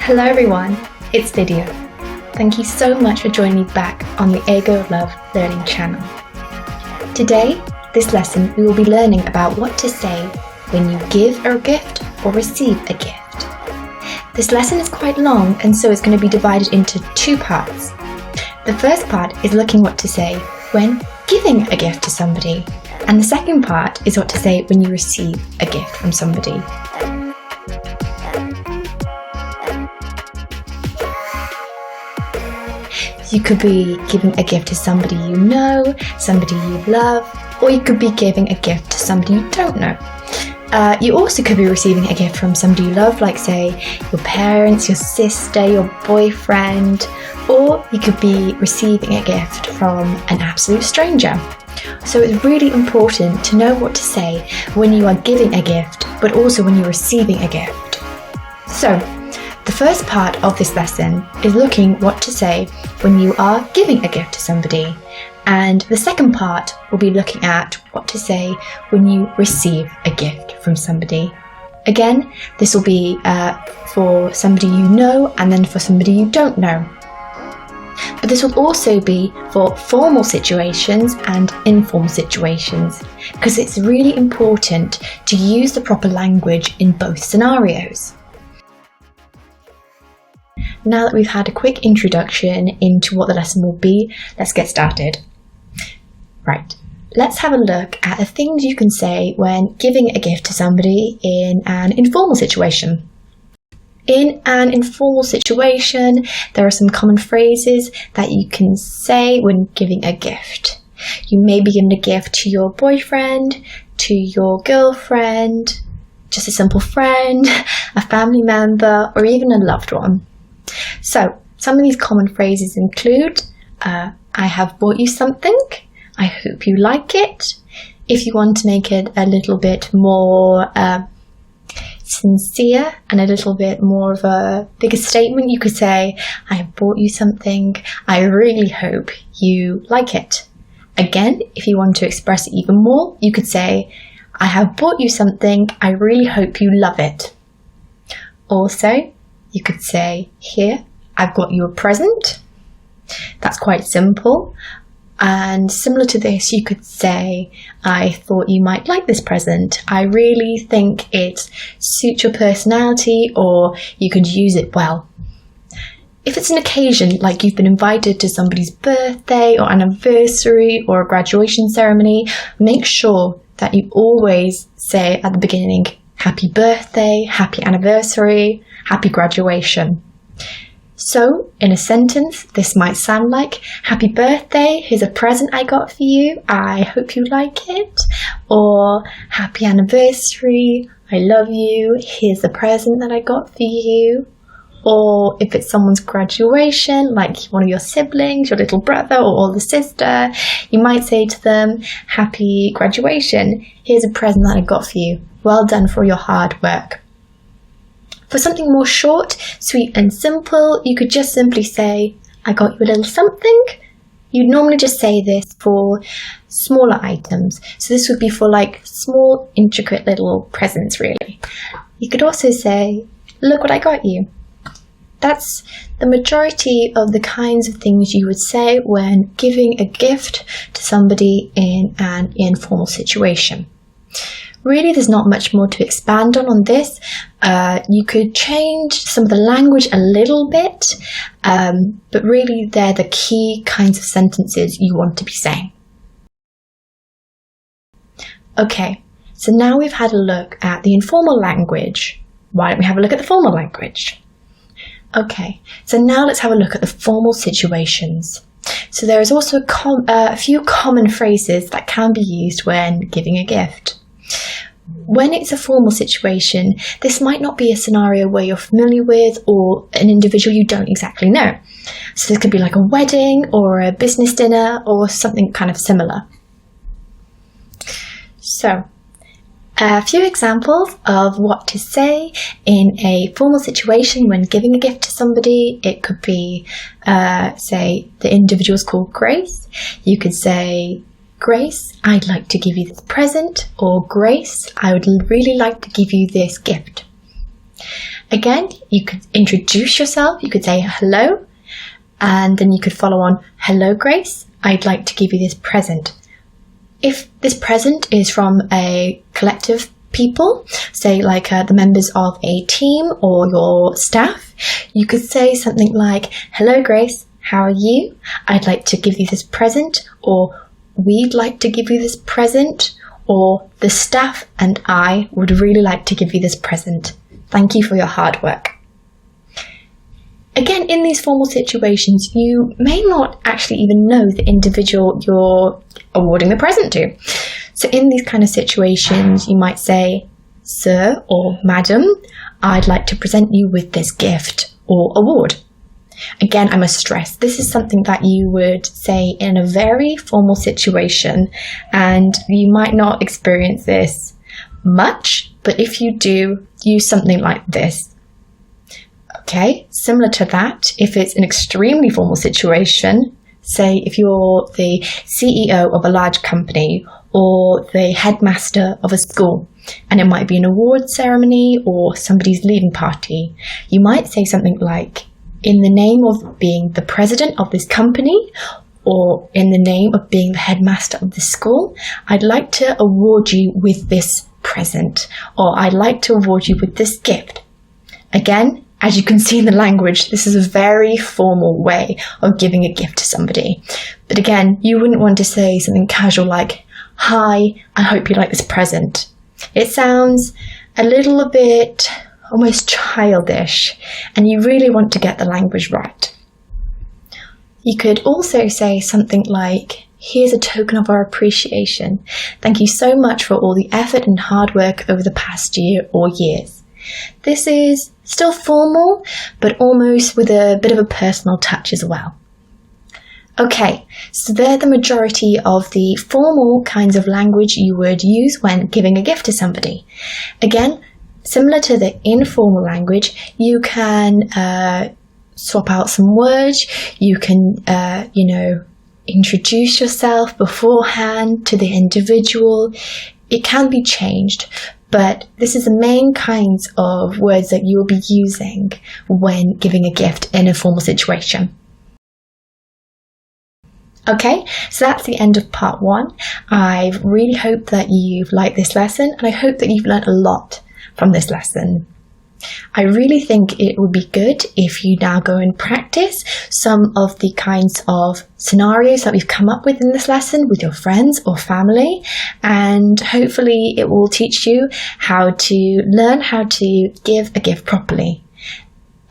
Hello everyone, it's Lydia. Thank you so much for joining me back on the Eigo Love learning channel. Today, this lesson we will be learning about what to say when you give a gift or receive a gift. This lesson is quite long and so it's going to be divided into two parts. The first part is looking what to say when giving a gift to somebody, and the second part is what to say when you receive a gift from somebody. You could be giving a gift to somebody you know, somebody you love, or you could be giving a gift to somebody you don't know. You also could be receiving a gift from somebody you love, like say your parents, your sister, your boyfriend, or you could be receiving a gift from an absolute stranger. So it's really important to know what to say when you are giving a gift, but also when you're receiving a gift. So, the first part of this lesson is looking what to say when you are giving a gift to somebody, and the second part will be looking at what to say when you receive a gift from somebody. Again, this will be for somebody you know and then for somebody you don't know. But this will also be for formal situations and informal situations, because it's really important to use the proper language in both scenarios. Now that we've had a quick introduction into what the lesson will be, let's get started. Right, let's have a look at the things you can say when giving a gift to somebody in an informal situation. In an informal situation, there are some common phrases that you can say when giving a gift. You may be giving a gift to your boyfriend, to your girlfriend, just a simple friend, a family member, or even a loved one. So, some of these common phrases include, I have bought you something, I hope you like it. If you want to make it a little bit more sincere and a little bit more of a bigger statement, you could say, I have bought you something, I really hope you like it. Again, if you want to express it even more, you could say, I have bought you something, I really hope you love it. Also, you could say, here, I've got you a present. That's quite simple. And similar to this, you could say, I thought you might like this present. I really think it suits your personality, or you could use it well. If it's an occasion, like you've been invited to somebody's birthday or anniversary or a graduation ceremony, make sure that you always say at the beginning, happy birthday, happy anniversary, happy graduation. So, in a sentence, this might sound like, happy birthday, here's a present I got for you, I hope you like it. Or, happy anniversary, I love you, here's the present that I got for you. Or, if it's someone's graduation, like one of your siblings, your little brother or older sister, you might say to them, happy graduation, here's a present that I got for you. Well done for your hard work. For something more short, sweet and simple, you could just simply say, I got you a little something. You'd normally just say this for smaller items. So this would be for like small, intricate little presents, really. You could also say, look what I got you. That's the majority of the kinds of things you would say when giving a gift to somebody in an informal situation. Really, there's not much more to expand on this. You could change some of the language a little bit, but really they're the key kinds of sentences you want to be saying. Okay, so now we've had a look at the informal language. Why don't we have a look at the formal language? Okay, so now let's have a look at the formal situations. So there is also a few common phrases that can be used when giving a gift. When it's a formal situation, this might not be a scenario where you're familiar with or an individual you don't exactly know. So this could be like a wedding or a business dinner or something kind of similar. So, A few examples of what to say in a formal situation when giving a gift to somebody. It could be, say, the individual's called Grace. You could say, Grace, I'd like to give you this present, or Grace, I would really like to give you this gift. Again, you could introduce yourself. You could say hello, and then you could follow on, hello Grace, I'd like to give you this present. If this present is from a collective people, say like the members of a team or your staff, you could say something like, hello Grace, how are you? I'd like to give you this present, or we'd like to give you this present, or the staff and I would really like to give you this present. Thank you for your hard work. Again, in these formal situations, you may not actually even know the individual you're awarding the present to. So in these kind of situations, you might say, Sir or Madam, I'd like to present you with this gift or award. Again, I must stress, this is something that you would say in a very formal situation, and you might not experience this much, but if you do, use something like this. Okay, similar to that, if it's an extremely formal situation, say if you're the CEO of a large company or the headmaster of a school, and it might be an award ceremony or somebody's leaving party, you might say something like, in the name of being the president of this company, or in the name of being the headmaster of the school, I'd like to award you with this present, or I'd like to award you with this gift. Again, as you can see in the language, this is a very formal way of giving a gift to somebody. But again, you wouldn't want to say something casual like, hi, I hope you like this present. It sounds a little bit almost childish, and you really want to get the language right. You could also say something like, here's a token of our appreciation. Thank you so much for all the effort and hard work over the past year or years. This is still formal, but almost with a bit of a personal touch as well. Okay, so they're the majority of the formal kinds of language you would use when giving a gift to somebody. Again, similar to the informal language, you can swap out some words. You can, introduce yourself beforehand to the individual. It can be changed, but this is the main kinds of words that you'll be using when giving a gift in a formal situation. Okay, so that's the end of part 1. I really hope that you've liked this lesson, and I hope that you've learned a lot from this lesson. I really think it would be good if you now go and practice some of the kinds of scenarios that we've come up with in this lesson with your friends or family, and hopefully it will teach you how to learn how to give a gift properly.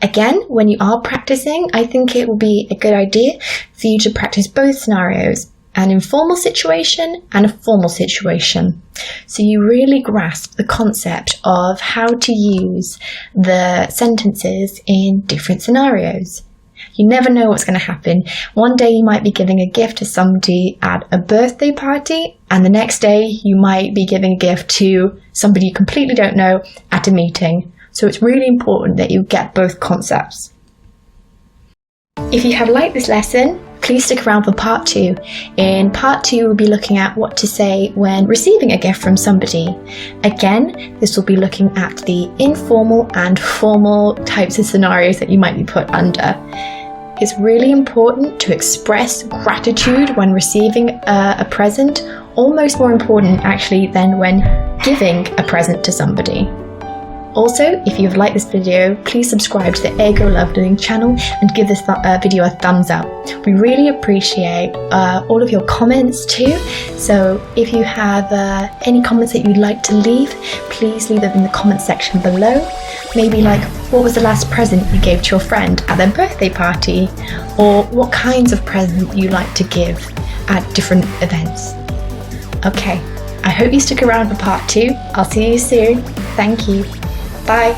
Again, when you are practicing, I think it will be a good idea for you to practice both scenarios, an informal situation and a formal situation, so you really grasp the concept of how to use the sentences in different scenarios. You never know what's going to happen. One day you might be giving a gift to somebody at a birthday party, and the next day you might be giving a gift to somebody you completely don't know at a meeting. So it's really important that you get both concepts. If you have liked this lesson, please stick around for part 2. In part 2, we'll be looking at what to say when receiving a gift from somebody. Again, this will be looking at the informal and formal types of scenarios that you might be put under. It's really important to express gratitude when receiving a present, almost more important actually than when giving a present to somebody. Also, if you've liked this video, please subscribe to the Eigo Love channel and give this video a thumbs up. We really appreciate all of your comments too. So if you have any comments that you'd like to leave, please leave them in the comment section below. Maybe like, what was the last present you gave to your friend at their birthday party? Or what kinds of present you like to give at different events. Okay, I hope you stick around for part 2. I'll see you soon. Thank you. Bye.